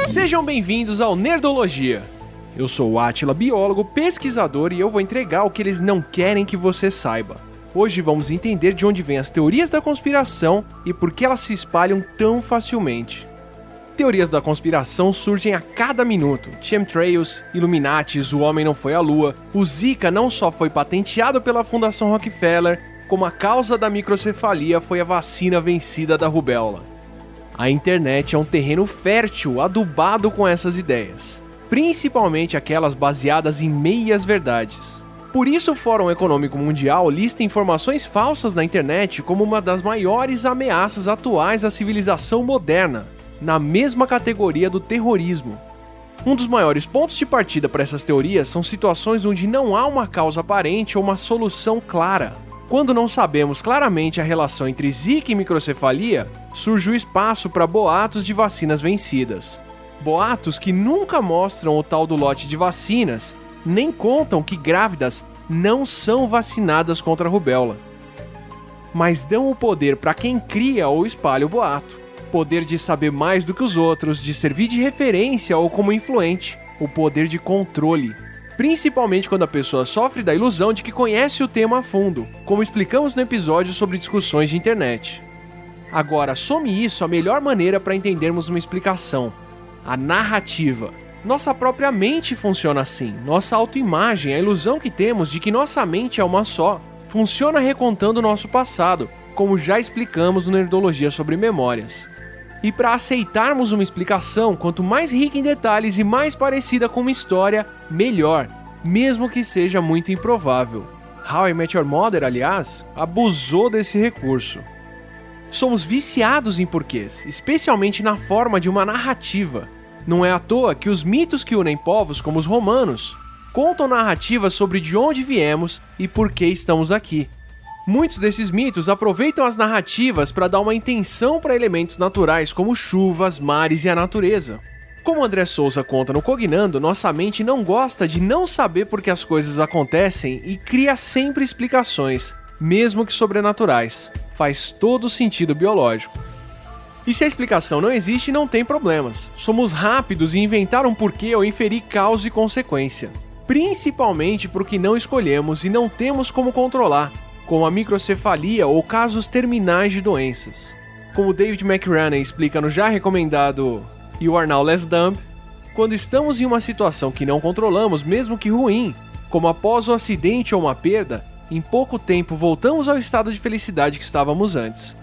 Sejam bem-vindos ao Nerdologia. Eu sou o Átila, biólogo, pesquisador, e eu vou entregar o que eles não querem que você saiba. Hoje vamos entender de onde vêm as teorias da conspiração e por que elas se espalham tão facilmente. Teorias da conspiração surgem a cada minuto. Chemtrails, Illuminatis, o homem não foi à lua, o Zika não só foi patenteado pela Fundação Rockefeller, como a causa da microcefalia foi a vacina vencida da rubéola. A internet é um terreno fértil, adubado com essas ideias, principalmente aquelas baseadas em meias verdades. Por isso o Fórum Econômico Mundial lista informações falsas na internet como uma das maiores ameaças atuais à civilização moderna, na mesma categoria do terrorismo. Um dos maiores pontos de partida para essas teorias são situações onde não há uma causa aparente ou uma solução clara. Quando não sabemos claramente a relação entre Zika e microcefalia, surge o espaço para boatos de vacinas vencidas. Boatos que nunca mostram o tal do lote de vacinas, nem contam que grávidas não são vacinadas contra a rubéola. Mas dão o poder para quem cria ou espalha o boato. Poder de saber mais do que os outros, de servir de referência ou como influente. O poder de controle. Principalmente quando a pessoa sofre da ilusão de que conhece o tema a fundo, como explicamos no episódio sobre discussões de internet. Agora, some isso a melhor maneira para entendermos uma explicação: a narrativa. Nossa própria mente funciona assim. Nossa autoimagem, a ilusão que temos de que nossa mente é uma só, funciona recontando o nosso passado, como já explicamos no Nerdologia sobre Memórias. E para aceitarmos uma explicação, quanto mais rica em detalhes e mais parecida com uma história, melhor, mesmo que seja muito improvável. How I Met Your Mother, aliás, abusou desse recurso. Somos viciados em porquês, especialmente na forma de uma narrativa. Não é à toa que os mitos que unem povos, como os romanos, contam narrativas sobre de onde viemos e por que estamos aqui. Muitos desses mitos aproveitam as narrativas para dar uma intenção para elementos naturais como chuvas, mares e a natureza. Como André Souza conta no Cognando, nossa mente não gosta de não saber por que as coisas acontecem e cria sempre explicações, mesmo que sobrenaturais. Faz todo sentido biológico. E se a explicação não existe, não tem problemas. Somos rápidos em inventar um porquê ou inferir causa e consequência. Principalmente porque não escolhemos e não temos como controlar, como a microcefalia ou casos terminais de doenças. Como David McRaney explica no já recomendado You Are Now Less Dumb, quando estamos em uma situação que não controlamos, mesmo que ruim, como após um acidente ou uma perda, em pouco tempo voltamos ao estado de felicidade que estávamos antes.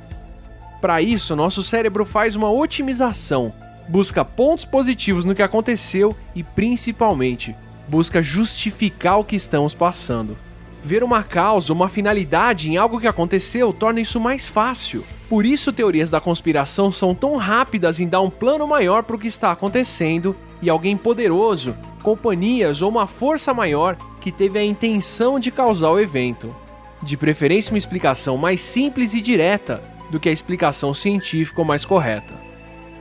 Para isso, nosso cérebro faz uma otimização, busca pontos positivos no que aconteceu e, principalmente, busca justificar o que estamos passando. Ver uma causa, uma finalidade em algo que aconteceu torna isso mais fácil. Por isso, teorias da conspiração são tão rápidas em dar um plano maior para o que está acontecendo e alguém poderoso, companhias ou uma força maior que teve a intenção de causar o evento. De preferência, uma explicação mais simples e direta do que a explicação científica ou mais correta.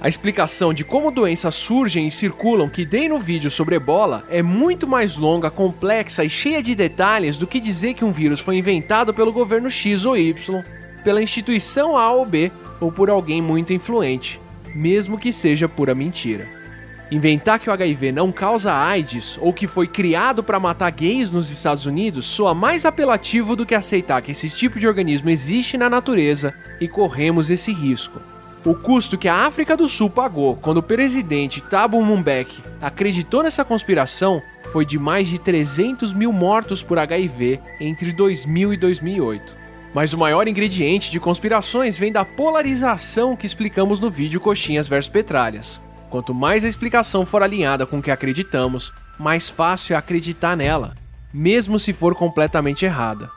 A explicação de como doenças surgem e circulam que dei no vídeo sobre Ebola é muito mais longa, complexa e cheia de detalhes do que dizer que um vírus foi inventado pelo governo X ou Y, pela instituição A ou B ou por alguém muito influente, mesmo que seja pura mentira. Inventar que o HIV não causa AIDS ou que foi criado para matar gays nos Estados Unidos soa mais apelativo do que aceitar que esse tipo de organismo existe na natureza e corremos esse risco. O custo que a África do Sul pagou quando o presidente Thabo Mbeki acreditou nessa conspiração foi de mais de 300 mil mortos por HIV entre 2000 e 2008. Mas o maior ingrediente de conspirações vem da polarização que explicamos no vídeo Coxinhas vs Petralhas. Quanto mais a explicação for alinhada com o que acreditamos, mais fácil é acreditar nela, mesmo se for completamente errada.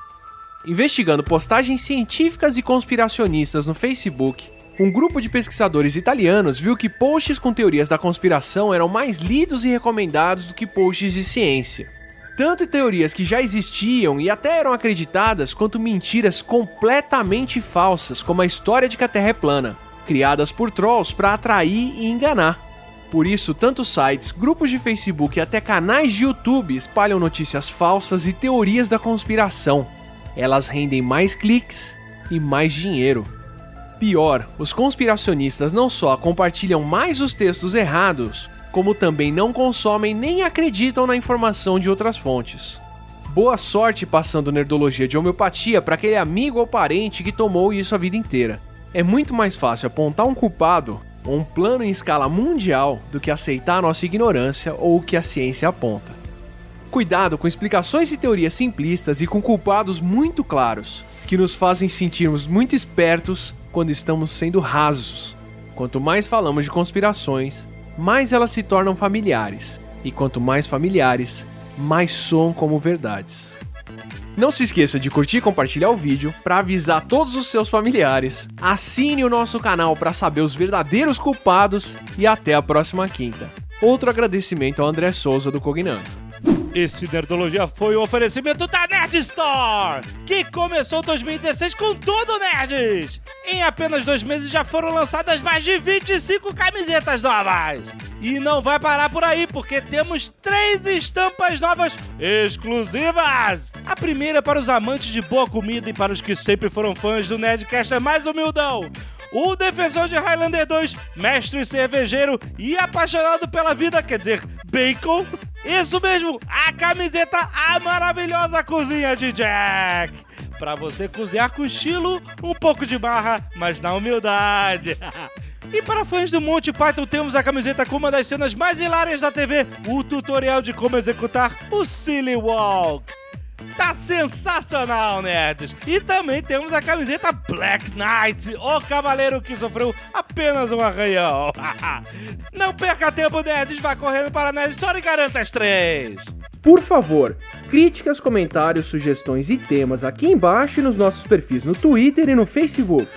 Investigando postagens científicas e conspiracionistas no Facebook, um grupo de pesquisadores italianos viu que posts com teorias da conspiração eram mais lidos e recomendados do que posts de ciência. Tanto teorias que já existiam e até eram acreditadas, quanto mentiras completamente falsas, como a história de que a Terra é plana, criadas por trolls para atrair e enganar. Por isso, tanto sites, grupos de Facebook e até canais de YouTube espalham notícias falsas e teorias da conspiração. Elas rendem mais cliques e mais dinheiro. Pior, os conspiracionistas não só compartilham mais os textos errados, como também não consomem nem acreditam na informação de outras fontes. Boa sorte passando nerdologia de homeopatia para aquele amigo ou parente que tomou isso a vida inteira. É muito mais fácil apontar um culpado ou um plano em escala mundial do que aceitar a nossa ignorância ou o que a ciência aponta. Cuidado com explicações e teorias simplistas e com culpados muito claros, que nos fazem sentirmos muito espertos quando estamos sendo rasos. Quanto mais falamos de conspirações, mais elas se tornam familiares, e quanto mais familiares, mais soam como verdades. Não se esqueça de curtir e compartilhar o vídeo para avisar todos os seus familiares. Assine o nosso canal para saber os verdadeiros culpados e até a próxima quinta. Outro agradecimento ao André Souza do Cognando. Esse Nerdologia foi o oferecimento da Nerd Store, que começou 2016 com tudo nerds. Em apenas 2 meses já foram lançadas mais de 25 camisetas novas. E não vai parar por aí, porque temos 3 estampas novas exclusivas. A primeira para os amantes de boa comida e para os que sempre foram fãs do Nerdcaster mais humildão. O defensor de Highlander 2, mestre cervejeiro e apaixonado pela vida, quer dizer, bacon. Isso mesmo, a camiseta A Maravilhosa Cozinha de Jack. Pra você cozinhar com estilo, um pouco de marra, mas na humildade. E para fãs do Monty Python, temos a camiseta com uma das cenas mais hilárias da TV, o tutorial de como executar o Silly Walk. Tá sensacional, nerds! E também temos a camiseta Black Knight, o cavaleiro que sofreu apenas um arranhão. Não perca tempo, nerds! Vá correndo para a Nerd Store e garanta as 3! Por favor, críticas, comentários, sugestões e temas aqui embaixo e nos nossos perfis no Twitter e no Facebook.